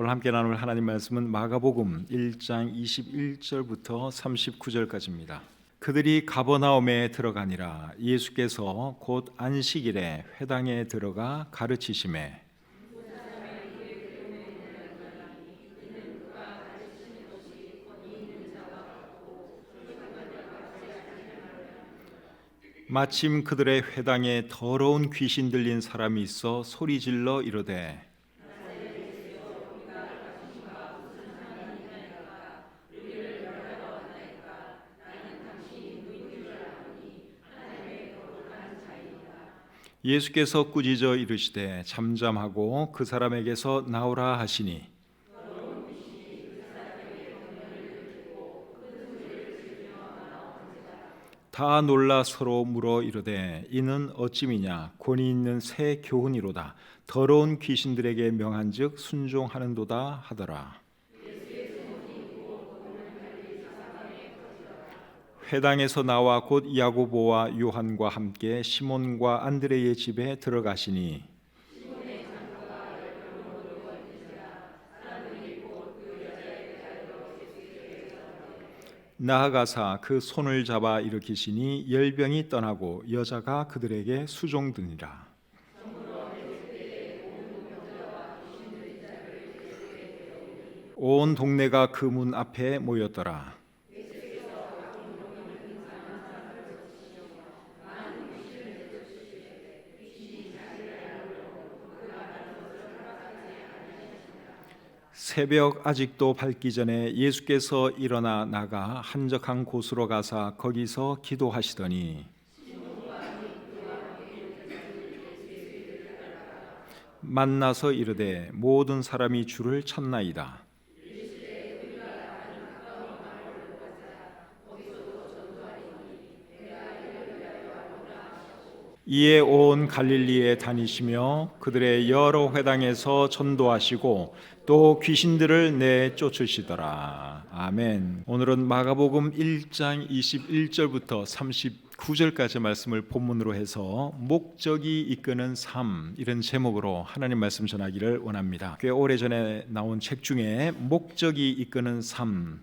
오늘 함께 나눌 하나님 말씀은 마가복음 1장 21절부터 39절까지입니다. 그들이 가버나움에 들어가니라. 예수께서 곧 안식일에 회당에 들어가 가르치시매 마침 그들의 회당에 더러운 귀신 들린 사람이 있어 소리질러 이르되 예수께서 꾸짖어 이르시되 잠잠하고 그 사람에게서 나오라 하시니 다 놀라 서로 물어 이르되 이는 어찌미냐 권위 있는 새 교훈이로다. 더러운 귀신들에게 명한즉 순종하는도다 하더라. 회당에서 나와 곧 야고보와 요한과 함께 시몬과 안드레의 집에 들어가시니 나아가사 그 손을 잡아 일으키시니 열병이 떠나고 여자가 그들에게 수종드니라. 온 동네가 그 문 앞에 모였더라. 새벽 아직도 밝기 전에 예수께서 일어나 나가 한적한 곳으로 가사 거기서 기도하시더니 만나서 이르되 모든 사람이 주를 찾나이다. 이에 온 갈릴리에 다니시며 그들의 여러 회당에서 전도하시고 또 귀신들을 내쫓으시더라. 아멘. 오늘은 마가복음 1장 21절부터 39절까지 말씀을 본문으로 해서 목적이 이끄는 삶, 이런 제목으로 하나님 말씀 전하기를 원합니다. 꽤 오래전에 나온 책 중에 목적이 이끄는 삶,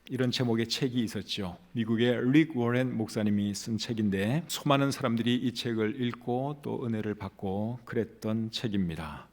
이런 제목의 책이 있었죠. 미국의 릭 워렌 목사님이 쓴 책인데 수많은 사람들이 이 책을 읽고 또 은혜를 받고 그랬던 책입니다.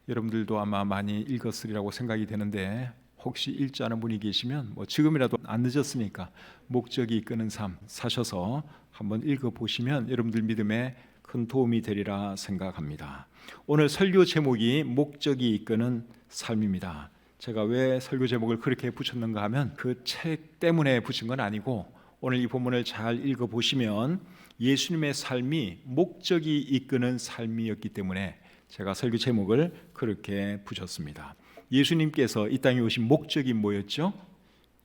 여러분들도 아마 많이 읽었으리라고 생각이 되는데 혹시 읽지 않은 분이 계시면 지금이라도 안 늦었으니까 목적이 이끄는 삶 사셔서 한번 읽어보시면 여러분들 믿음에 큰 도움이 되리라 생각합니다. 오늘 설교 제목이 목적이 이끄는 삶입니다. 제가 왜 설교 제목을 그렇게 붙였는가 하면 그 책 때문에 붙인 건 아니고 오늘 이 본문을 잘 읽어보시면 예수님의 삶이 목적이 이끄는 삶이었기 때문에 제가 설교 제목을 그렇게 붙였습니다. 예수님께서 이 땅에 오신 목적이 뭐였죠?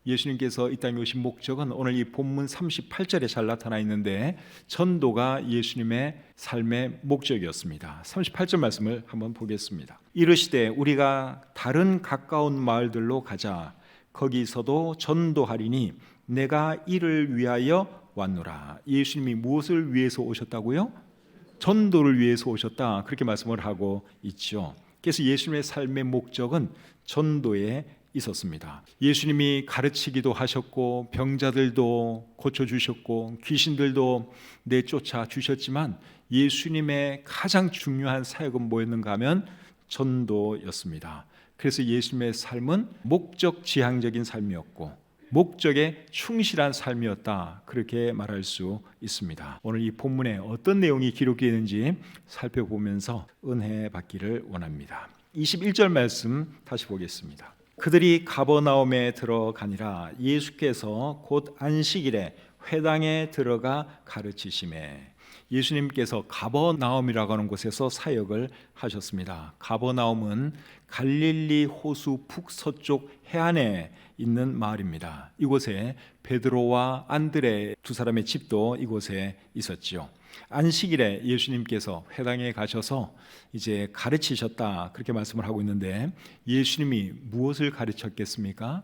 예수님께서 이 땅에 오신 목적은 오늘 이 본문 38절에 잘 나타나 있는데 전도가 예수님의 삶의 목적이었습니다. 38절 말씀을 한번 보겠습니다. 이르시되 우리가 다른 가까운 마을들로 가자. 거기서도 전도하리니 내가 이를 위하여 왔노라. 예수님이 무엇을 위해서 오셨다고요? 전도를 위해서 오셨다. 그렇게 말씀을 하고 있죠. 그래서 예수님의 삶의 목적은 전도에 있었습니다. 예수님이 가르치기도 하셨고 병자들도 고쳐주셨고 귀신들도 내쫓아 주셨지만 예수님의 가장 중요한 사역은 뭐였는가 하면 전도였습니다. 그래서 예수님의 삶은 목적 지향적인 삶이었고 목적에 충실한 삶이었다, 그렇게 말할 수 있습니다. 오늘 이 본문에 어떤 내용이 기록되어 있는지 살펴보면서 은혜 받기를 원합니다. 21절 말씀 다시 보겠습니다. 그들이 가버나움에 들어가니라. 예수께서 곧 안식일에 회당에 들어가 가르치시매. 예수님께서 가버나움이라고 하는 곳에서 사역을 하셨습니다. 가버나움은 갈릴리 호수 북서쪽 해안에 있는 마을입니다. 이곳에 베드로와 안드레 두 사람의 집도 이곳에 있었지요. 안식일에 예수님께서 회당에 가셔서 이제 가르치셨다, 그렇게 말씀을 하고 있는데 예수님이 무엇을 가르쳤겠습니까?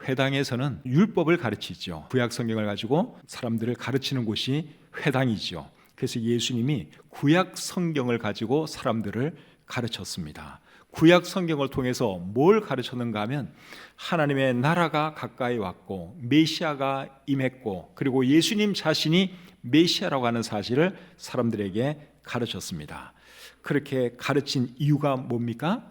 회당에서는 율법을 가르치죠. 구약 성경을 가지고 사람들을 가르치는 곳이 회당이죠. 그래서 예수님이 구약 성경을 가지고 사람들을 가르쳤습니다. 구약 성경을 통해서 뭘 가르쳤는가 하면 하나님의 나라가 가까이 왔고 메시아가 임했고 그리고 예수님 자신이 메시아라고 하는 사실을 사람들에게 가르쳤습니다. 그렇게 가르친 이유가 뭡니까?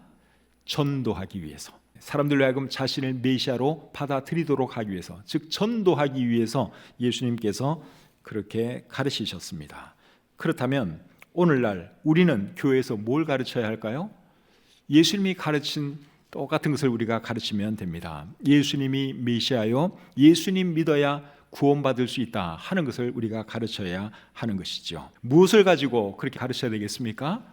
전도하기 위해서, 사람들로 하여금 자신을 메시아로 받아들이도록 하기 위해서, 즉 전도하기 위해서 예수님께서 그렇게 가르치셨습니다. 그렇다면 오늘날 우리는 교회에서 뭘 가르쳐야 할까요? 예수님이 가르친 똑같은 것을 우리가 가르치면 됩니다. 예수님이 메시아요, 예수님 믿어야 구원받을 수 있다 하는 것을 우리가 가르쳐야 하는 것이죠. 무엇을 가지고 그렇게 가르쳐야 되겠습니까?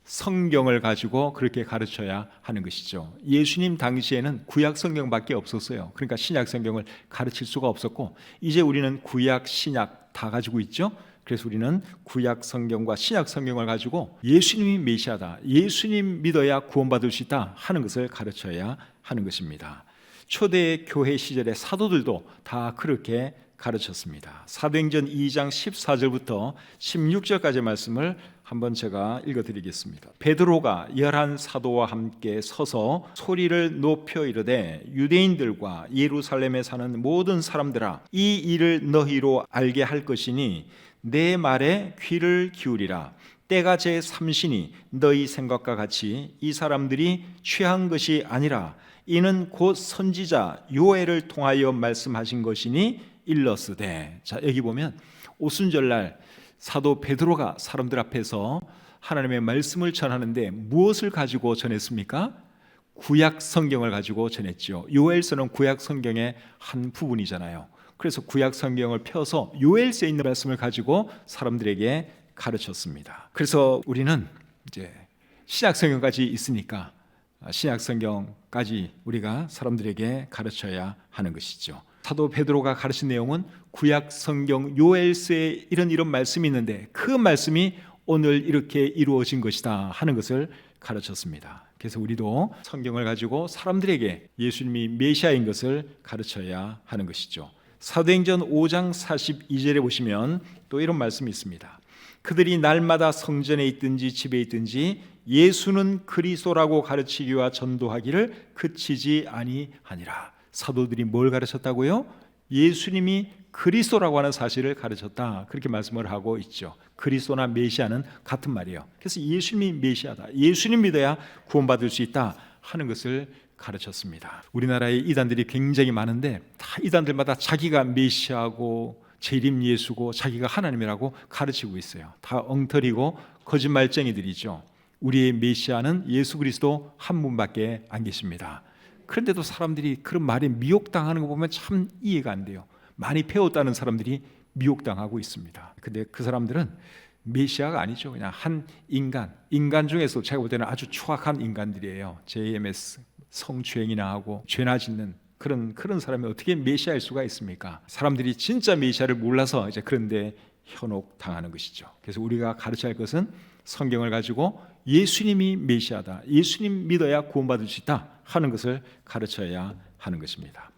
성경을 가지고 그렇게 가르쳐야 하는 것이죠. 예수님 당시에는 구약 성경밖에 없었어요. 그러니까 신약 성경을 가르칠 수가 없었고, 이제 우리는 구약 신약 다 가지고 있죠. 그래서 우리는 구약 성경과 신약 성경을 가지고 예수님이 메시아다, 예수님 믿어야 구원받을 수 있다 하는 것을 가르쳐야 하는 것입니다. 초대 교회 시절의 사도들도 다 그렇게 가르쳤습니다. 사도행전 2장 14절부터 16절까지 말씀을 한번 제가 읽어드리겠습니다. 베드로가 11 사도와 함께 서서 소리를 높여 이르되 유대인들과 예루살렘에 사는 모든 사람들아, 이 일을 너희로 알게 할 것이니 내 말에 귀를 기울이라. 때가 제 삼신이 너희 생각과 같이 이 사람들이 취한 것이 아니라 이는 곧 선지자 요엘을 통하여 말씀하신 것이니 일러스되. 자, 여기 보면 오순절날 사도 베드로가 사람들 앞에서 하나님의 말씀을 전하는데 무엇을 가지고 전했습니까? 구약 성경을 가지고 전했죠. 요엘서는 구약 성경의 한 부분이잖아요. 그래서 구약 성경을 펴서 요엘서에 있는 말씀을 가지고 사람들에게 가르쳤습니다. 그래서 우리는 이제 신약 성경까지 있으니까 신약 성경까지 우리가 사람들에게 가르쳐야 하는 것이죠. 사도 베드로가 가르친 내용은 구약 성경 요엘서에 이런 말씀이 있는데 그 말씀이 오늘 이렇게 이루어진 것이다 하는 것을 가르쳤습니다. 그래서 우리도 성경을 가지고 사람들에게 예수님이 메시아인 것을 가르쳐야 하는 것이죠. 사도행전 5장 42절에 보시면 또 이런 말씀이 있습니다. 그들이 날마다 성전에 있든지 집에 있든지 예수는 그리스도라고 가르치기와 전도하기를 그치지 아니하니라. 사도들이 뭘 가르쳤다고요? 예수님이 그리스도라고 하는 사실을 가르쳤다, 그렇게 말씀을 하고 있죠. 그리스도나 메시아는 같은 말이에요. 그래서 예수님이 메시아다, 예수님 믿어야 구원받을 수 있다 하는 것을 가르쳤습니다. 우리나라에 이단들이 굉장히 많은데 다 이단들마다 자기가 메시아고 재림 예수고 자기가 하나님이라고 가르치고 있어요. 다 엉터리고 거짓말쟁이들이죠. 우리의 메시아는 예수 그리스도 한 분밖에 안 계십니다. 그런데도 사람들이 그런 말에 미혹당하는 거 보면 참 이해가 안 돼요. 많이 배웠다는 사람들이 미혹당하고 있습니다. 근데 그 사람들은 메시아가 아니죠. 그냥 한 인간 중에서 제가 볼 때는 아주 추악한 인간들이에요. JMS, 성추행이나 하고 죄나 짓는 그런 사람이 어떻게 메시아일 수가 있습니까? 사람들이 진짜 메시아를 몰라서 이제 그런데 현혹당하는 것이죠. 그래서 우리가 가르쳐야 할 것은 성경을 가지고 예수님이 메시아다, 예수님 믿어야 구원받을 수 있다 하는 것을 가르쳐야 하는 것입니다.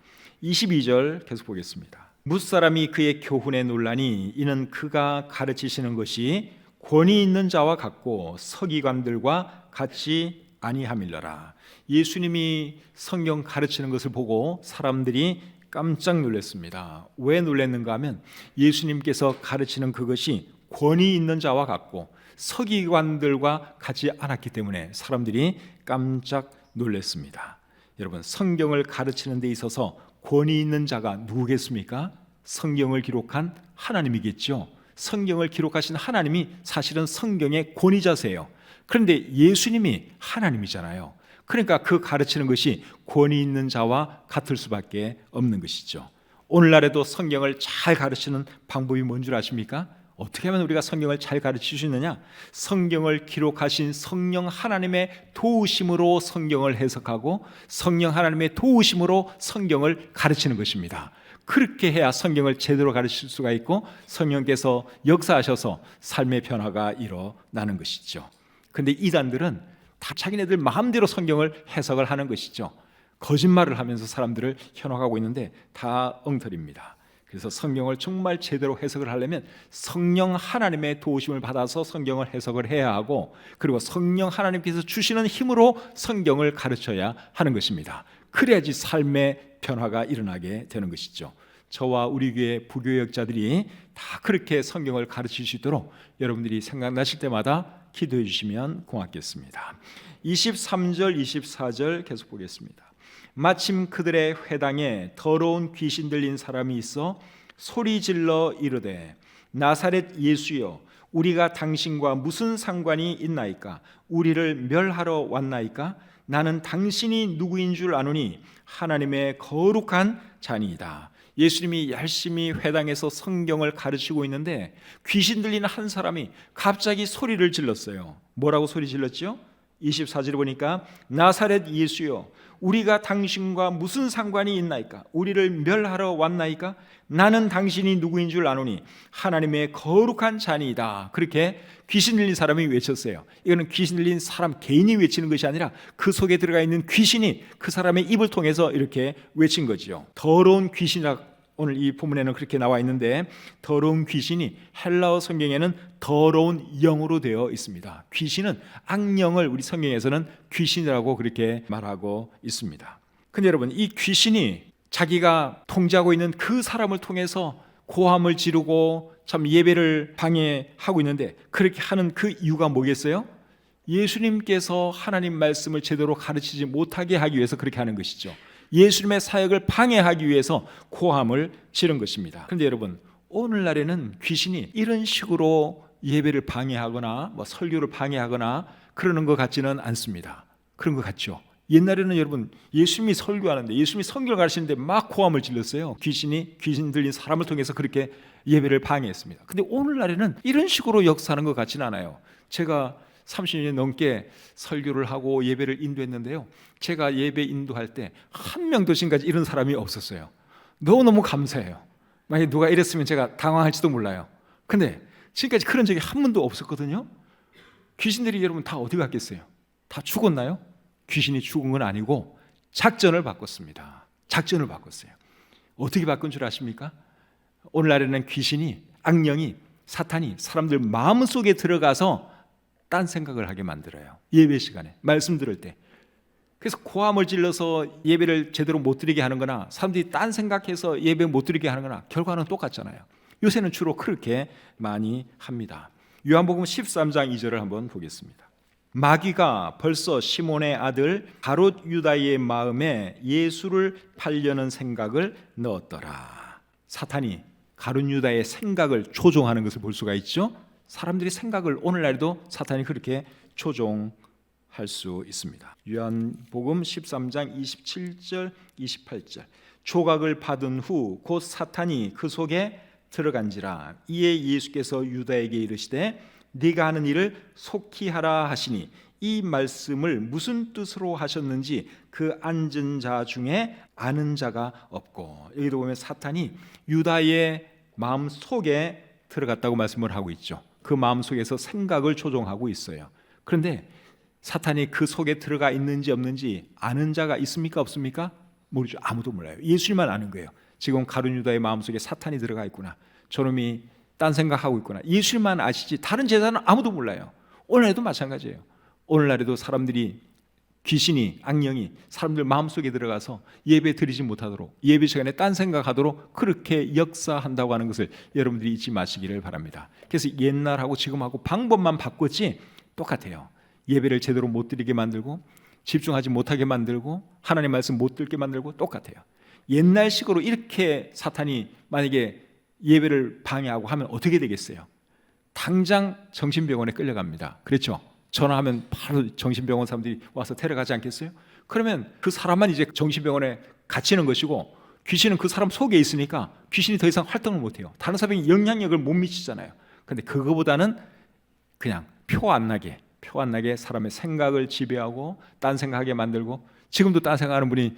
22절 계속 보겠습니다. 뭇사람이 그의 교훈에 놀라니 이는 그가 가르치시는 것이 권위 있는 자와 같고 서기관들과 같이 아니함일러라. 예수님이 성경 가르치는 것을 보고 사람들이 깜짝 놀랐습니다. 왜 놀랐는가 하면 예수님께서 가르치는 그것이 권위 있는 자와 같고 서기관들과 같이 않았기 때문에 사람들이 깜짝 놀랐습니다. 여러분, 성경을 가르치는 데 있어서 권위 있는 자가 누구겠습니까? 성경을 기록한 하나님이겠죠. 성경을 기록하신 하나님이 사실은 성경의 권위자세요. 그런데 예수님이 하나님이잖아요. 그러니까 그 가르치는 것이 권위 있는 자와 같을 수밖에 없는 것이죠. 오늘날에도 성경을 잘 가르치는 방법이 뭔 줄 아십니까? 어떻게 하면 우리가 성경을 잘 가르칠 수 있느냐? 성경을 기록하신 성령 하나님의 도우심으로 성경을 해석하고 성령 하나님의 도우심으로 성경을 가르치는 것입니다. 그렇게 해야 성경을 제대로 가르칠 수가 있고 성령께서 역사하셔서 삶의 변화가 일어나는 것이죠. 그런데 이단들은 다 자기네들 마음대로 성경을 해석을 하는 것이죠. 거짓말을 하면서 사람들을 현혹하고 있는데 다 엉터리입니다. 그래서 성경을 정말 제대로 해석을 하려면 성령 하나님의 도우심을 받아서 성경을 해석을 해야 하고, 그리고 성령 하나님께서 주시는 힘으로 성경을 가르쳐야 하는 것입니다. 그래야지 삶의 변화가 일어나게 되는 것이죠. 저와 우리 교회 부교역자들이 다 그렇게 성경을 가르칠 수 있도록 여러분들이 생각나실 때마다 기도해 주시면 고맙겠습니다. 23절 24절 계속 보겠습니다. 마침 그들의 회당에 더러운 귀신 들린 사람이 있어 소리질러 이르되 나사렛 예수여, 우리가 당신과 무슨 상관이 있나이까? 우리를 멸하러 왔나이까? 나는 당신이 누구인 줄 아노니 하나님의 거룩한 자니이다. 예수님이 열심히 회당에서 성경을 가르치고 있는데 귀신 들리는 한 사람이 갑자기 소리를 질렀어요. 뭐라고 소리 질렀죠? 24절에 보니까 나사렛 예수여, 우리가 당신과 무슨 상관이 있나이까? 우리를 멸하러 왔나이까? 나는 당신이 누구인 줄 아노니 하나님의 거룩한 자니이다. 그렇게 귀신 들린 사람이 외쳤어요. 이거는 귀신 들린 사람 개인이 외치는 것이 아니라 그 속에 들어가 있는 귀신이 그 사람의 입을 통해서 이렇게 외친 거죠. 더러운 귀신이라 오늘 이 본문에는 그렇게 나와 있는데, 더러운 귀신이 헬라어 성경에는 더러운 영으로 되어 있습니다. 귀신은 악령을 우리 성경에서는 귀신이라고 그렇게 말하고 있습니다. 근데 여러분, 이 귀신이 자기가 통제하고 있는 그 사람을 통해서 고함을 지르고 참 예배를 방해하고 있는데, 그렇게 하는 그 이유가 뭐겠어요? 예수님께서 하나님 말씀을 제대로 가르치지 못하게 하기 위해서 그렇게 하는 것이죠. 예수님의 사역을 방해하기 위해서 고함을 지른 것입니다. 그런데 여러분, 오늘날에는 귀신이 이런 식으로 예배를 방해하거나 설교를 방해하거나 그러는 것 같지는 않습니다. 그런 것 같죠? 옛날에는 여러분, 예수님이 설교하는데, 예수님이 성경을 가르치는데 막 고함을 질렀어요. 귀신 들린 사람을 통해서 그렇게 예배를 방해했습니다. 근데 오늘날에는 이런 식으로 역사하는 것 같지는 않아요. 제가 30년 넘게 설교를 하고 예배를 인도했는데요, 제가 예배 인도할 때 한 명도 지금까지 이런 사람이 없었어요. 너무너무 감사해요. 만약에 누가 이랬으면 제가 당황할지도 몰라요. 근데 지금까지 그런 적이 한 번도 없었거든요. 귀신들이 여러분 다 어디 갔겠어요? 다 죽었나요? 귀신이 죽은 건 아니고 작전을 바꿨습니다. 작전을 바꿨어요. 어떻게 바꾼 줄 아십니까? 오늘날에는 귀신이, 악령이, 사탄이 사람들 마음속에 들어가서 딴 생각을 하게 만들어요. 예배 시간에 말씀 들을 때. 그래서 고함을 질러서 예배를 제대로 못 드리게 하는 거나 사람들이 딴 생각해서 예배 못 드리게 하는 거나 결과는 똑같잖아요. 요새는 주로 그렇게 많이 합니다. 요한복음 13장 2절을 한번 보겠습니다. 마귀가 벌써 시몬의 아들 가롯 유다의 마음에 예수를 팔려는 생각을 넣었더라. 사탄이 가롯 유다의 생각을 조종하는 것을 볼 수가 있죠. 사람들의 생각을 오늘날도 사탄이 그렇게 조종할 수 있습니다. 요한복음 13장 27절 28절 조각을 받은 후 곧 사탄이 그 속에 들어간지라. 이에 예수께서 유다에게 이르시되 네가 하는 일을 속히 하라 하시니, 이 말씀을 무슨 뜻으로 하셨는지 그 앉은 자 중에 아는 자가 없고. 여기도 보면 사탄이 유다의 마음 속에 들어갔다고 말씀을 하고 있죠. 그 마음 속에서 생각을 조종하고 있어요. 그런데 사탄이 그 속에 들어가 있는지 없는지 아는 자가 있습니까 없습니까? 모르죠. 아무도 몰라요. 예수님만 아는 거예요. 지금 가룟 유다의 마음 속에 사탄이 들어가 있구나, 저놈이 딴 생각하고 있구나, 예수님만 아시지 다른 제자는 아무도 몰라요. 오늘날에도 마찬가지예요. 오늘날에도 사람들이, 귀신이, 악령이 사람들 마음속에 들어가서 예배 드리지 못하도록, 예배 시간에 딴 생각하도록 그렇게 역사한다고 하는 것을 여러분들이 잊지 마시기를 바랍니다. 그래서 옛날하고 지금하고 방법만 바꿨지 똑같아요. 예배를 제대로 못 드리게 만들고, 집중하지 못하게 만들고, 하나님 말씀 못 듣게 만들고 똑같아요. 옛날식으로 이렇게 사탄이 만약에 예배를 방해하고 하면 어떻게 되겠어요? 당장 정신병원에 끌려갑니다. 그렇죠? 전화하면 바로 정신병원 사람들이 와서 데려가지 않겠어요? 그러면 그 사람만 이제 정신병원에 갇히는 것이고, 귀신은 그 사람 속에 있으니까 귀신이 더 이상 활동을 못해요. 다른 사람이 영향력을 못 미치잖아요. 근데 그거보다는 그냥 표 안 나게 사람의 생각을 지배하고 딴 생각하게 만들고, 지금도 딴 생각하는 분이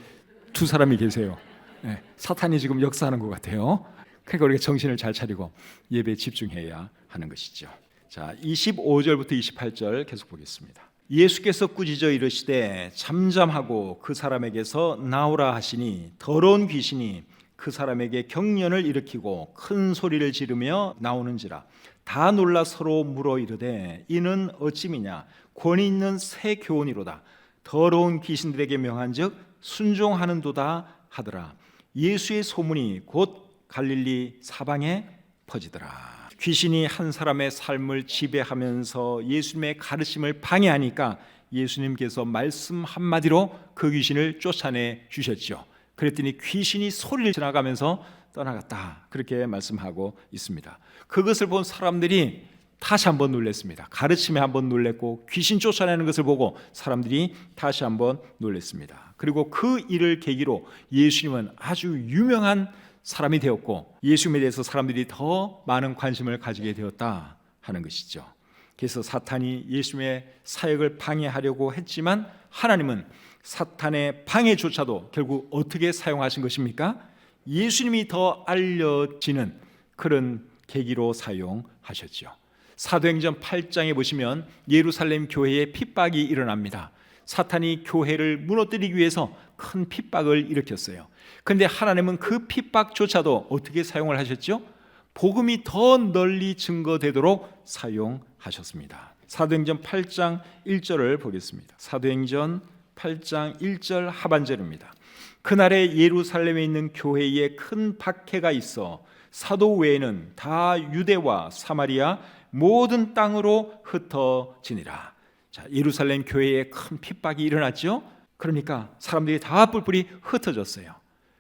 두 사람이 계세요. 네, 사탄이 지금 역사하는 것 같아요. 그러니까 우리가 정신을 잘 차리고 예배에 집중해야 하는 것이죠. 자, 25절부터 28절 계속 보겠습니다. 예수께서 꾸짖어 이르시되 잠잠하고 그 사람에게서 나오라 하시니 더러운 귀신이 그 사람에게 경련을 일으키고 큰 소리를 지르며 나오는지라. 다 놀라 서로 물어 이르되 이는 어찌미냐. 권위 있는 새 교훈이로다. 더러운 귀신들에게 명한즉 순종하는도다 하더라. 예수의 소문이 곧 갈릴리 사방에 퍼지더라. 귀신이 한 사람의 삶을 지배하면서 예수님의 가르침을 방해하니까 예수님께서 말씀 한마디로 그 귀신을 쫓아내 주셨죠. 그랬더니 귀신이 소리를 지나가면서 떠나갔다. 그렇게 말씀하고 있습니다. 그것을 본 사람들이 다시 한번 놀랐습니다. 가르침에 한번 놀랐고 귀신 쫓아내는 것을 보고 사람들이 다시 한번 놀랐습니다. 그리고 그 일을 계기로 예수님은 아주 유명한 사람이 되었고 예수님에 대해서 사람들이 더 많은 관심을 가지게 되었다 하는 것이죠. 그래서 사탄이 예수님의 사역을 방해하려고 했지만 하나님은 사탄의 방해조차도 결국 어떻게 사용하신 것입니까? 예수님이 더 알려지는 그런 계기로 사용하셨죠. 사도행전 8장에 보시면 예루살렘 교회에 핍박이 일어납니다. 사탄이 교회를 무너뜨리기 위해서 큰 핍박을 일으켰어요. 그런데 하나님은 그 핍박조차도 어떻게 사용을 하셨죠? 복음이 더 널리 증거되도록 사용하셨습니다. 사도행전 8장 1절을 보겠습니다. 사도행전 8장 1절 하반절입니다. 그날에 예루살렘에 있는 교회에 큰 박해가 있어 사도 외에는 다 유대와 사마리아 모든 땅으로 흩어지니라. 자, 예루살렘 교회에 큰 핍박이 일어났죠. 그러니까 사람들이 다 뿔뿔이 흩어졌어요.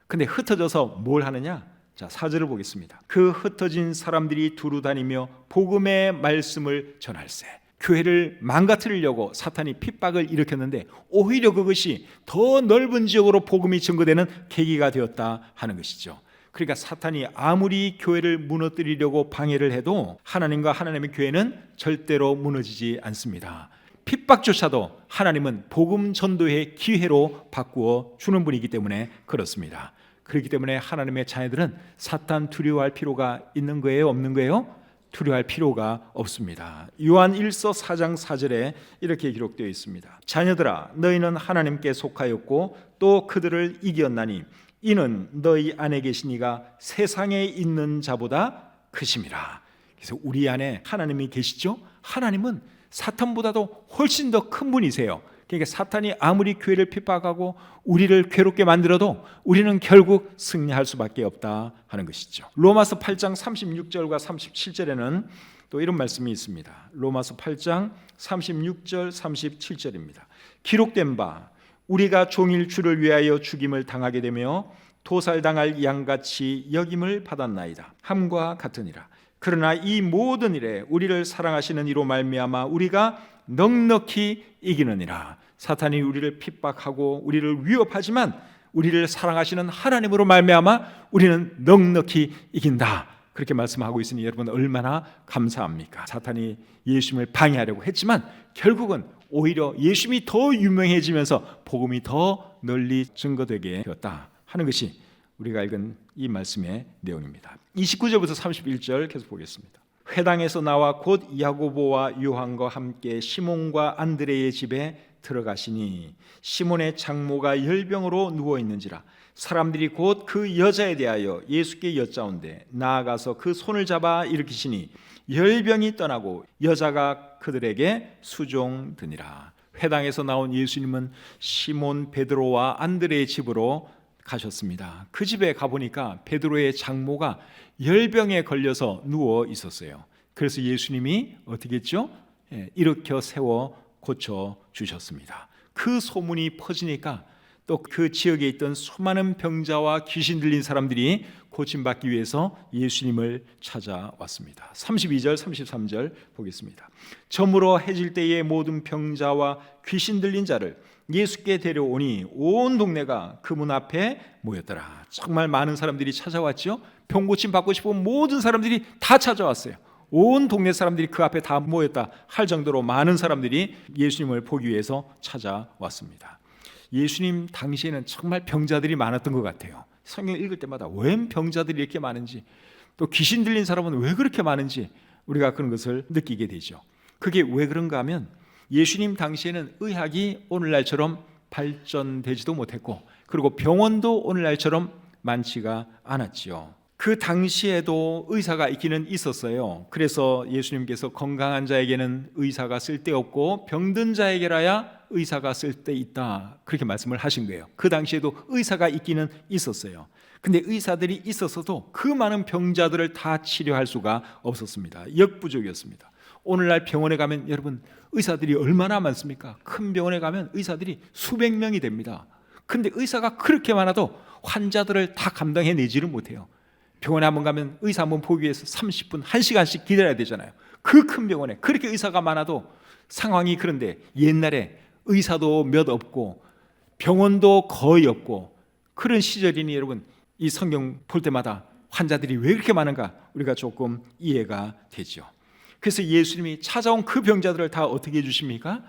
근데 흩어져서 뭘 하느냐? 자, 4절을 보겠습니다. 그 흩어진 사람들이 두루 다니며 복음의 말씀을 전할세. 교회를 망가뜨리려고 사탄이 핍박을 일으켰는데 오히려 그것이 더 넓은 지역으로 복음이 증거되는 계기가 되었다 하는 것이죠. 그러니까 사탄이 아무리 교회를 무너뜨리려고 방해를 해도 하나님과 하나님의 교회는 절대로 무너지지 않습니다. 핍박조차도 하나님은 복음 전도의 기회로 바꾸어 주는 분이기 때문에 그렇습니다. 그렇기 때문에 하나님의 자녀들은 사탄 두려워할 필요가 있는 거예요? 없는 거예요? 두려워할 필요가 없습니다. 요한 1서 4장 4절에 이렇게 기록되어 있습니다. 자녀들아 너희는 하나님께 속하였고 또 그들을 이겼나니 이는 너희 안에 계신 이가 세상에 있는 자보다 크심이라. 그래서 우리 안에 하나님이 계시죠? 하나님은 사탄보다도 훨씬 더 큰 분이세요. 그러니까 사탄이 아무리 교회를 핍박하고 우리를 괴롭게 만들어도 우리는 결국 승리할 수밖에 없다 하는 것이죠. 로마서 8장 36절과 37절에는 또 이런 말씀이 있습니다. 로마서 8장 36절 37절입니다. 기록된 바 우리가 종일 주를 위하여 죽임을 당하게 되며 도살당할 양같이 여김을 받았나이다. 함과 같으니라. 그러나 이 모든 일에 우리를 사랑하시는 이로 말미암아 우리가 넉넉히 이기느니라. 사탄이 우리를 핍박하고 우리를 위협하지만 우리를 사랑하시는 하나님으로 말미암아 우리는 넉넉히 이긴다. 그렇게 말씀하고 있으니 여러분 얼마나 감사합니까? 사탄이 예수님을 방해하려고 했지만 결국은 오히려 예수님이 더 유명해지면서 복음이 더 널리 증거되게 되었다 하는 것이 우리가 읽은 이 말씀의 내용입니다. 29절부터 31절 계속 보겠습니다. 회당에서 나와 곧 야고보와 요한과 함께 시몬과 안드레의 집에 들어가시니 시몬의 장모가 열병으로 누워 있는지라. 사람들이 곧 그 여자에 대하여 예수께 여짜온대 나아가서 그 손을 잡아 일으키시니 열병이 떠나고 여자가 그들에게 수종드니라. 회당에서 나온 예수님은 시몬 베드로와 안드레의 집으로 가셨습니다. 그 집에 가보니까 베드로의 장모가 열병에 걸려서 누워 있었어요. 그래서 예수님이 어떻게 했죠? 일으켜 세워 고쳐 주셨습니다. 그 소문이 퍼지니까 또 그 지역에 있던 수많은 병자와 귀신 들린 사람들이 고침받기 위해서 예수님을 찾아왔습니다. 32절 33절 보겠습니다. 저물어 해질 때에 모든 병자와 귀신 들린 자를 예수께 데려오니 온 동네가 그 문 앞에 모였더라. 정말 많은 사람들이 찾아왔죠. 병 고침 받고 싶은 모든 사람들이 다 찾아왔어요. 온 동네 사람들이 그 앞에 다 모였다 할 정도로 많은 사람들이 예수님을 보기 위해서 찾아왔습니다. 예수님 당시에는 정말 병자들이 많았던 것 같아요. 성경 읽을 때마다 웬 병자들이 이렇게 많은지, 또 귀신 들린 사람은 왜 그렇게 많은지 우리가 그런 것을 느끼게 되죠. 그게 왜 그런가 하면 예수님 당시에는 의학이 오늘날처럼 발전되지도 못했고, 그리고 병원도 오늘날처럼 많지가 않았지요. 그 당시에도 의사가 있기는 있었어요. 그래서 예수님께서 건강한 자에게는 의사가 쓸데없고 병든 자에게라야 의사가 쓸데있다, 그렇게 말씀을 하신 거예요. 그 당시에도 의사가 있기는 있었어요. 근데 의사들이 있었어도 그 많은 병자들을 다 치료할 수가 없었습니다. 역부족이었습니다. 오늘날 병원에 가면 여러분 의사들이 얼마나 많습니까? 큰 병원에 가면 의사들이 수백 명이 됩니다. 근데 의사가 그렇게 많아도 환자들을 다 감당해내지를 못해요. 병원에 한번 가면 의사 한번 보기 위해서 30분, 1시간씩 기다려야 되잖아요. 그 큰 병원에 그렇게 의사가 많아도 상황이 그런데 옛날에 의사도 몇 없고 병원도 거의 없고 그런 시절이니 여러분 이 성경 볼 때마다 환자들이 왜 그렇게 많은가 우리가 조금 이해가 되죠. 그래서 예수님이 찾아온 그 병자들을 다 어떻게 해주십니까?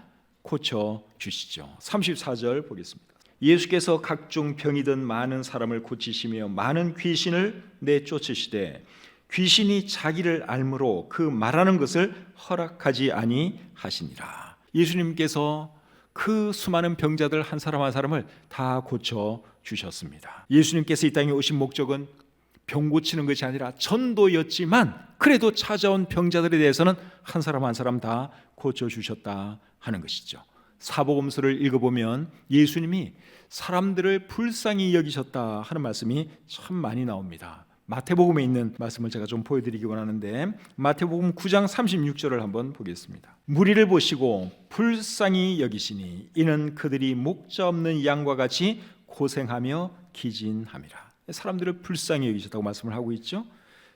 고쳐주시죠. 34절 보겠습니다. 예수께서 각종 병이든 많은 사람을 고치시며 많은 귀신을 내쫓으시되 귀신이 자기를 알므로 그 말하는 것을 허락하지 아니하시니라. 예수님께서 그 수많은 병자들 한 사람 한 사람을 다 고쳐주셨습니다. 예수님께서 이 땅에 오신 목적은 병 고치는 것이 아니라 전도였지만 그래도 찾아온 병자들에 대해서는 한 사람 한 사람 다 고쳐주셨다 하는 것이죠. 사복음서를 읽어보면 예수님이 사람들을 불쌍히 여기셨다 하는 말씀이 참 많이 나옵니다. 마태복음에 있는 말씀을 제가 좀 보여드리기 원하는데 마태복음 9장 36절을 한번 보겠습니다. 무리를 보시고 불쌍히 여기시니 이는 그들이 목자 없는 양과 같이 고생하며 기진함이라. 사람들을 불쌍히 여기셨다고 말씀을 하고 있죠.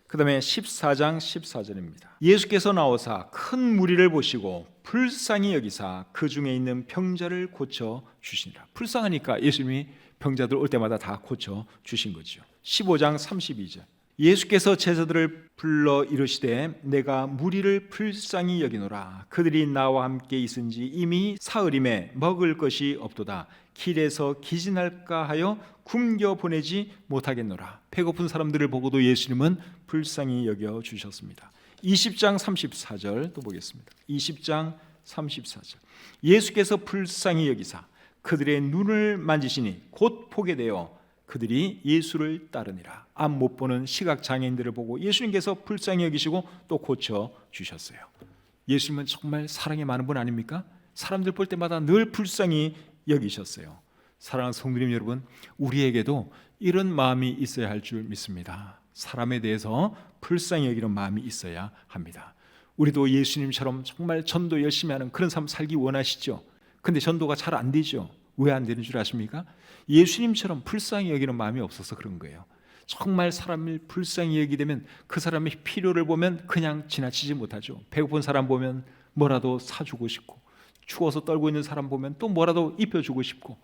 그 다음에 14장 14절입니다. 예수께서 나오사 큰 무리를 보시고 불쌍히 여기사 그 중에 있는 병자를 고쳐주시니라. 불쌍하니까 예수님이 병자들 올 때마다 다 고쳐주신 거죠. 15장 32절. 예수께서 제자들을 불러 이르시되 내가 무리를 불쌍히 여기노라. 그들이 나와 함께 있은지 이미 사흘임에 먹을 것이 없도다. 길에서 기진할까 하여 굶겨 보내지 못하겠노라. 배고픈 사람들을 보고도 예수님은 불쌍히 여겨 주셨습니다. 20장 34절 또 보겠습니다. 20장 34절. 예수께서 불쌍히 여기사 그들의 눈을 만지시니 곧 보게 되어 그들이 예수를 따르니라. 앞 못 보는 시각 장애인들을 보고 예수님께서 불쌍히 여기시고 또 고쳐 주셨어요. 예수님은 정말 사랑이 많은 분 아닙니까? 사람들 볼 때마다 늘 불쌍히 여기셨어요. 사랑하는 성도님 여러분, 우리에게도 이런 마음이 있어야 할 줄 믿습니다. 사람에 대해서 불쌍히 여기는 마음이 있어야 합니다. 우리도 예수님처럼 정말 전도 열심히 하는 그런 삶 살기 원하시죠? 근데 전도가 잘 안 되죠. 왜 안 되는 줄 아십니까? 예수님처럼 불쌍히 여기는 마음이 없어서 그런 거예요. 정말 사람을 불쌍히 여기게 되면 그 사람의 필요를 보면 그냥 지나치지 못하죠. 배고픈 사람 보면 뭐라도 사주고 싶고, 추워서 떨고 있는 사람 보면 또 뭐라도 입혀주고 싶고,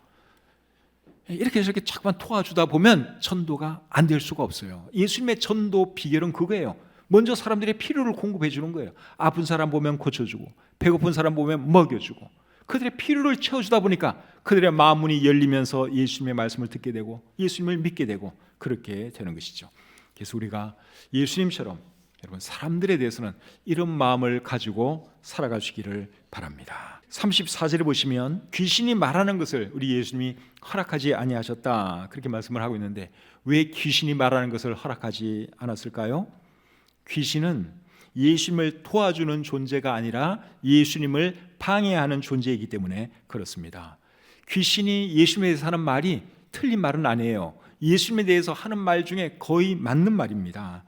이렇게 저렇게 자꾸만 도와주다 보면 전도가 안 될 수가 없어요. 예수님의 전도 비결은 그거예요. 먼저 사람들의 필요를 공급해 주는 거예요. 아픈 사람 보면 고쳐주고, 배고픈 사람 보면 먹여주고, 그들의 필요를 채워주다 보니까 그들의 마음문이 열리면서 예수님의 말씀을 듣게 되고 예수님을 믿게 되고 그렇게 되는 것이죠. 그래서 우리가 예수님처럼 여러분 사람들에 대해서는 이런 마음을 가지고 살아가시기를 바랍니다. 34절에 보시면 귀신이 말하는 것을 우리 예수님이 허락하지 아니하셨다 그렇게 말씀을 하고 있는데 왜 귀신이 말하는 것을 허락하지 않았을까요? 귀신은 예수님을 도와주는 존재가 아니라 예수님을 방해하는 존재이기 때문에 그렇습니다. 귀신이 예수님에 대해서 하는 말이 틀린 말은 아니에요. 예수님에 대해서 하는 말 중에 거의 맞는 말입니다.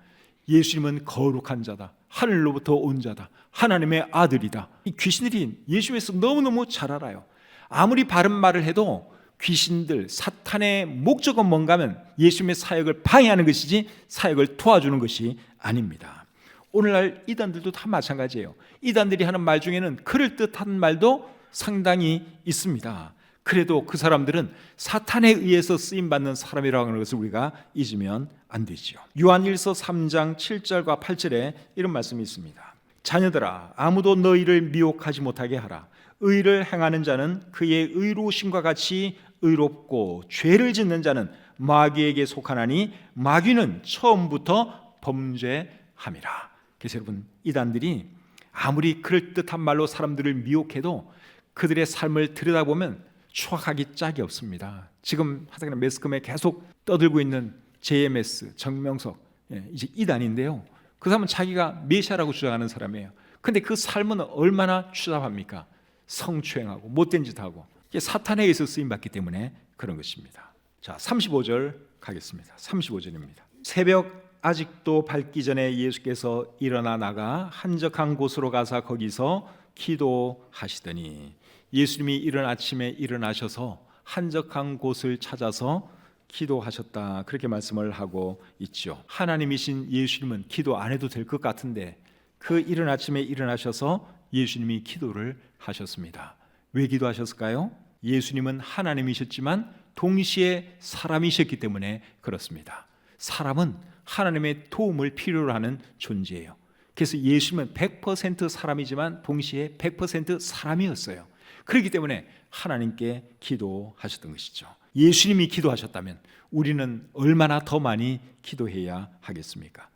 예수님은 거룩한 자다, 하늘로부터 온 자다, 하나님의 아들이다. 이 귀신들이 예수님에서 너무너무 잘 알아요. 아무리 바른 말을 해도 귀신들, 사탄의 목적은 뭔가 하면 예수님의 사역을 방해하는 것이지 사역을 도와주는 것이 아닙니다. 오늘날 이단들도 다 마찬가지예요. 이단들이 하는 말 중에는 그럴듯한 말도 상당히 있습니다. 그래도 그 사람들은 사탄에 의해서 쓰임받는 사람이라고 하는 것을 우리가 잊으면 안 되죠. 요한일서 3장 7절과 8절에 이런 말씀이 있습니다. 자녀들아 아무도 너희를 미혹하지 못하게 하라. 의를 행하는 자는 그의 의로우심과 같이 의롭고 죄를 짓는 자는 마귀에게 속하나니 마귀는 처음부터 범죄함이라. 그래서 여러분 이단들이 아무리 그럴듯한 말로 사람들을 미혹해도 그들의 삶을 들여다보면 추악하기 짝이 없습니다. 지금 하여간 매스컴에 계속 떠들고 있는 JMS 정명석, 이제 이단인데요. 그 사람은 자기가 메시아라고 주장하는 사람이에요. 근데 그 삶은 얼마나 추잡합니까? 성추행하고 못된 짓하고, 이게 사탄에 의해서 쓰임받기 때문에 그런 것입니다. 자, 35절 가겠습니다. 35절입니다. 새벽 아직도 밝기 전에 예수께서 일어나 나가 한적한 곳으로 가서 거기서 기도하시더니, 예수님이 이른 아침에 일어나셔서 한적한 곳을 찾아서 기도하셨다, 그렇게 말씀을 하고 있죠. 하나님이신 예수님은 기도 안 해도 될 것 같은데 그 이른 아침에 일어나셔서 예수님이 기도를 하셨습니다. 왜 기도하셨을까요? 예수님은 하나님이셨지만 동시에 사람이셨기 때문에 그렇습니다. 사람은 하나님의 도움을 필요로 하는 존재예요. 그래서 예수님은 100% 사람이지만 동시에 100% 사람이었어요. 그렇기 때문에 하나님께 기도하셨던 것이죠. 예수님이 기도하셨다면 우리는 얼마나 더 많이 기도해야 하겠습니까?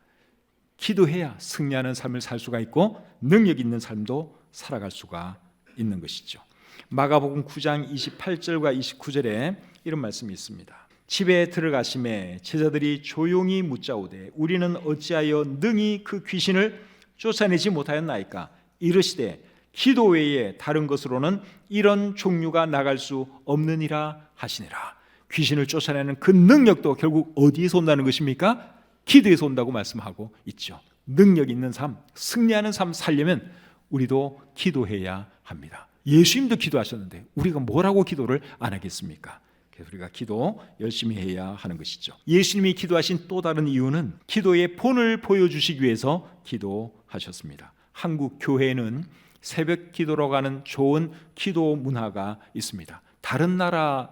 기도해야 승리하는 삶을 살 수가 있고 능력 있는 삶도 살아갈 수가 있는 것이죠. 마가복음 9장 28절과 29절에 이런 말씀이 있습니다. 집에 들어가심에 제자들이 조용히 묻자오되 우리는 어찌하여 능히 그 귀신을 쫓아내지 못하였나이까? 이르시되 기도 외에 다른 것으로는 이런 종류가 나갈 수 없느니라 하시니라. 귀신을 쫓아내는 그 능력도 결국 어디에서 온다는 것입니까? 기도에서 온다고 말씀하고 있죠. 능력 있는 삶, 승리하는 삶 살려면 우리도 기도해야 합니다. 예수님도 기도하셨는데 우리가 뭐라고 기도를 안 하겠습니까? 그래서 우리가 기도 열심히 해야 하는 것이죠. 예수님이 기도하신 또 다른 이유는 기도의 본을 보여주시기 위해서 기도하셨습니다. 한국 교회는 새벽 기도로 가는 좋은 기도 문화가 있습니다. 다른 나라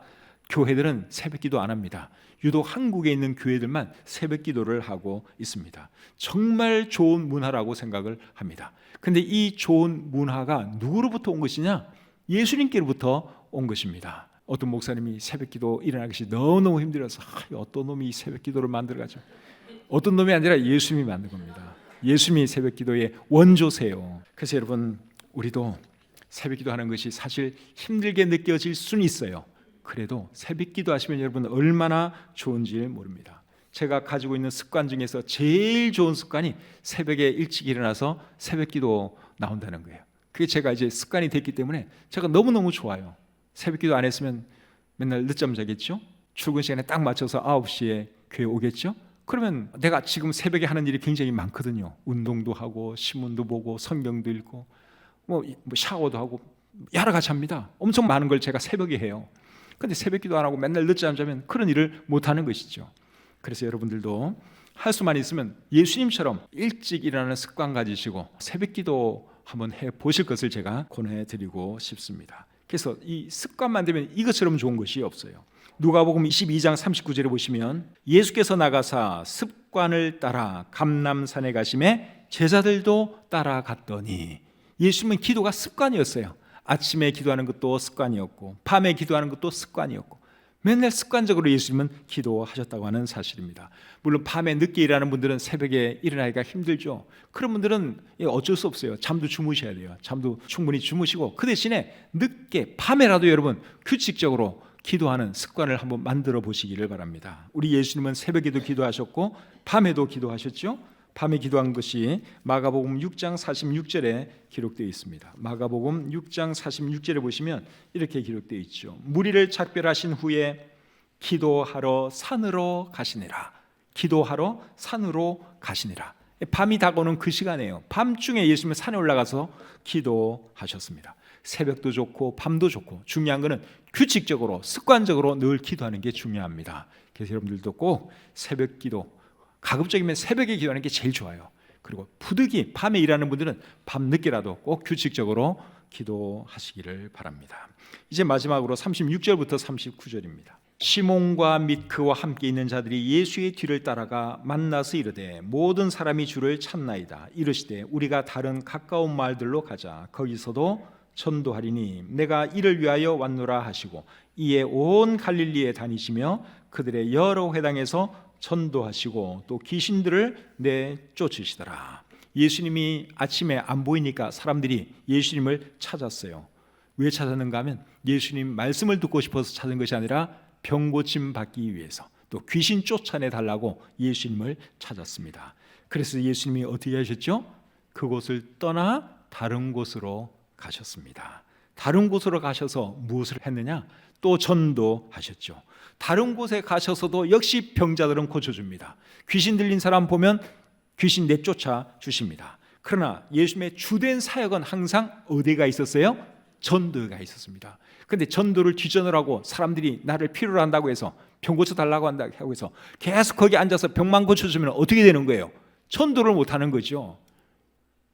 교회들은 새벽 기도 안 합니다. 유독 한국에 있는 교회들만 새벽 기도를 하고 있습니다. 정말 좋은 문화라고 생각을 합니다. 근데 이 좋은 문화가 누구로부터 온 것이냐? 예수님께로부터 온 것입니다. 어떤 목사님이 새벽 기도 일어나기 시작해 너무너무 힘들어서 어떤 놈이 새벽 기도를 만들어가지고, 어떤 놈이 아니라 예수님이 만든 겁니다. 예수님이 새벽 기도의 원조세요. 그래서 여러분, 우리도 새벽 기도하는 것이 사실 힘들게 느껴질 수는 있어요. 그래도 새벽 기도하시면 여러분 얼마나 좋은지 모릅니다. 제가 가지고 있는 습관 중에서 제일 좋은 습관이 새벽에 일찍 일어나서 새벽 기도 나온다는 거예요. 그게 제가 이제 습관이 됐기 때문에 제가 너무너무 좋아요. 새벽 기도 안 했으면 맨날 늦잠 자겠죠? 출근 시간에 딱 맞춰서 9시에 교회 오겠죠? 그러면 내가 지금 새벽에 하는 일이 굉장히 많거든요. 운동도 하고 신문도 보고 성경도 읽고 뭐 샤워도 하고 여러 가지 합니다. 엄청 많은 걸 제가 새벽에 해요. 근데 새벽 기도 안 하고 맨날 늦잠 자면 그런 일을 못 하는 것이죠. 그래서 여러분들도 할 수만 있으면 예수님처럼 일찍 일어나는 습관 가지시고 새벽 기도 한번 해 보실 것을 제가 권해 드리고 싶습니다. 그래서 이 습관만 되면 이것처럼 좋은 것이 없어요. 누가복음 22장 39절에 보시면 예수께서 나가사 습관을 따라 감람산에 가심에 제자들도 따라갔더니, 예수님은 기도가 습관이었어요. 아침에 기도하는 것도 습관이었고 밤에 기도하는 것도 습관이었고 맨날 습관적으로 예수님은 기도하셨다고 하는 사실입니다. 물론 밤에 늦게 일하는 분들은 새벽에 일어나기가 힘들죠. 그런 분들은 어쩔 수 없어요. 잠도 주무셔야 돼요. 잠도 충분히 주무시고 그 대신에 늦게 밤에라도 여러분 규칙적으로 기도하는 습관을 한번 만들어 보시기를 바랍니다. 우리 예수님은 새벽에도 기도하셨고 밤에도 기도하셨죠. 밤에 기도한 것이 마가복음 6장 46절에 기록되어 있습니다. 마가복음 6장 46절에 보시면 이렇게 기록되어 있죠. 무리를 작별하신 후에 기도하러 산으로 가시니라. 기도하러 산으로 가시니라. 밤이 다가오는 그 시간이에요. 밤중에 예수님은 산에 올라가서 기도하셨습니다. 새벽도 좋고 밤도 좋고 중요한 것은 규칙적으로 습관적으로 늘 기도하는 게 중요합니다. 그래서 여러분들도 꼭 새벽 기도, 가급적이면 새벽에 기도하는 게 제일 좋아요. 그리고 부득이 밤에 일하는 분들은 밤늦게라도 꼭 규칙적으로 기도하시기를 바랍니다. 이제 마지막으로 36절부터 39절입니다. 시몬과 및 그와 함께 있는 자들이 예수의 뒤를 따라가 만나서 이르되 모든 사람이 주를 찾나이다. 이르시되 우리가 다른 가까운 마을들로 가자. 거기서도 전도하리니 내가 이를 위하여 왔노라 하시고 이에 온 갈릴리에 다니시며 그들의 여러 회당에서 전도하시고 또 귀신들을 내쫓으시더라. 예수님이 아침에 안 보이니까 사람들이 예수님을 찾았어요. 왜 찾았는가 하면 예수님 말씀을 듣고 싶어서 찾은 것이 아니라 병 고침 받기 위해서, 또 귀신 쫓아내 달라고 예수님을 찾았습니다. 그래서 예수님이 어떻게 하셨죠? 그곳을 떠나 다른 곳으로 가셨습니다. 다른 곳으로 가셔서 무엇을 했느냐? 또 전도하셨죠. 다른 곳에 가셔서도 역시 병자들은 고쳐줍니다. 귀신 들린 사람 보면 귀신 내쫓아 주십니다. 그러나 예수님의 주된 사역은 항상 어디가 있었어요? 전도가 있었습니다. 그런데 전도를 뒤전으라고 사람들이 나를 필요로 한다고 해서 병 고쳐달라고 한다고 해서 계속 거기 앉아서 병만 고쳐주면 어떻게 되는 거예요? 전도를 못하는 거죠.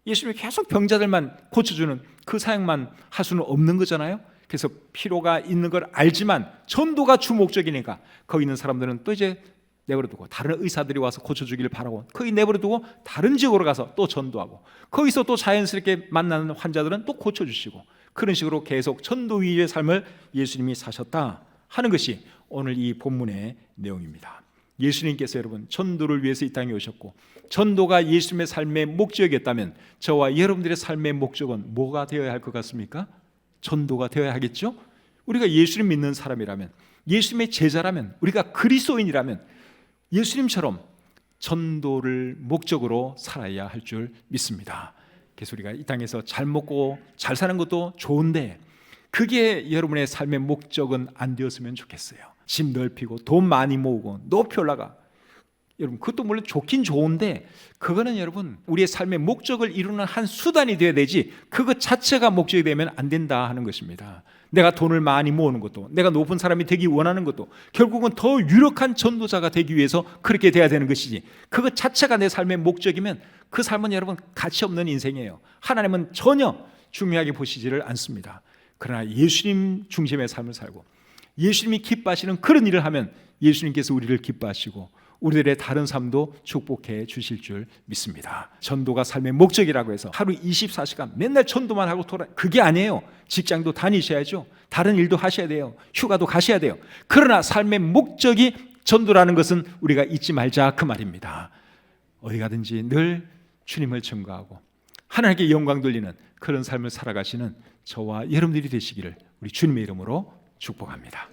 예수님이 계속 병자들만 고쳐주는 그 사역만 할 수는 없는 거잖아요. 그래서 필요가 있는 걸 알지만 전도가 주 목적이니까 거기 있는 사람들은 또 이제 내버려두고 다른 의사들이 와서 고쳐주기를 바라고 거기 내버려두고 다른 지역으로 가서 또 전도하고 거기서 또 자연스럽게 만나는 환자들은 또 고쳐주시고 그런 식으로 계속 전도 위의 삶을 예수님이 사셨다 하는 것이 오늘 이 본문의 내용입니다. 예수님께서 여러분 전도를 위해서 이 땅에 오셨고 전도가 예수님의 삶의 목적이었다면 저와 여러분들의 삶의 목적은 뭐가 되어야 할 것 같습니까? 전도가 되어야 하겠죠? 우리가 예수님 믿는 사람이라면 예수님의 제자라면 우리가 그리스도인이라면 예수님처럼 전도를 목적으로 살아야 할 줄 믿습니다. 그래서 우리가 이 땅에서 잘 먹고 잘 사는 것도 좋은데 그게 여러분의 삶의 목적은 안 되었으면 좋겠어요. 집 넓히고 돈 많이 모으고 높이 올라가 여러분 그것도 물론 좋긴 좋은데 그거는 여러분 우리의 삶의 목적을 이루는 한 수단이 되어야 되지 그것 자체가 목적이 되면 안 된다 하는 것입니다. 내가 돈을 많이 모으는 것도 내가 높은 사람이 되기 원하는 것도 결국은 더 유력한 전도자가 되기 위해서 그렇게 돼야 되는 것이지 그것 자체가 내 삶의 목적이면 그 삶은 여러분 가치 없는 인생이에요. 하나님은 전혀 중요하게 보시지를 않습니다. 그러나 예수님 중심의 삶을 살고 예수님이 기뻐하시는 그런 일을 하면 예수님께서 우리를 기뻐하시고 우리들의 다른 삶도 축복해 주실 줄 믿습니다. 전도가 삶의 목적이라고 해서 하루 24시간 맨날 전도만 하고 그게 아니에요. 직장도 다니셔야죠. 다른 일도 하셔야 돼요. 휴가도 가셔야 돼요. 그러나 삶의 목적이 전도라는 것은 우리가 잊지 말자 그 말입니다. 어디 가든지 늘 주님을 증거하고 하나님께 영광 돌리는 그런 삶을 살아가시는 저와 여러분들이 되시기를 우리 주님의 이름으로 축복합니다.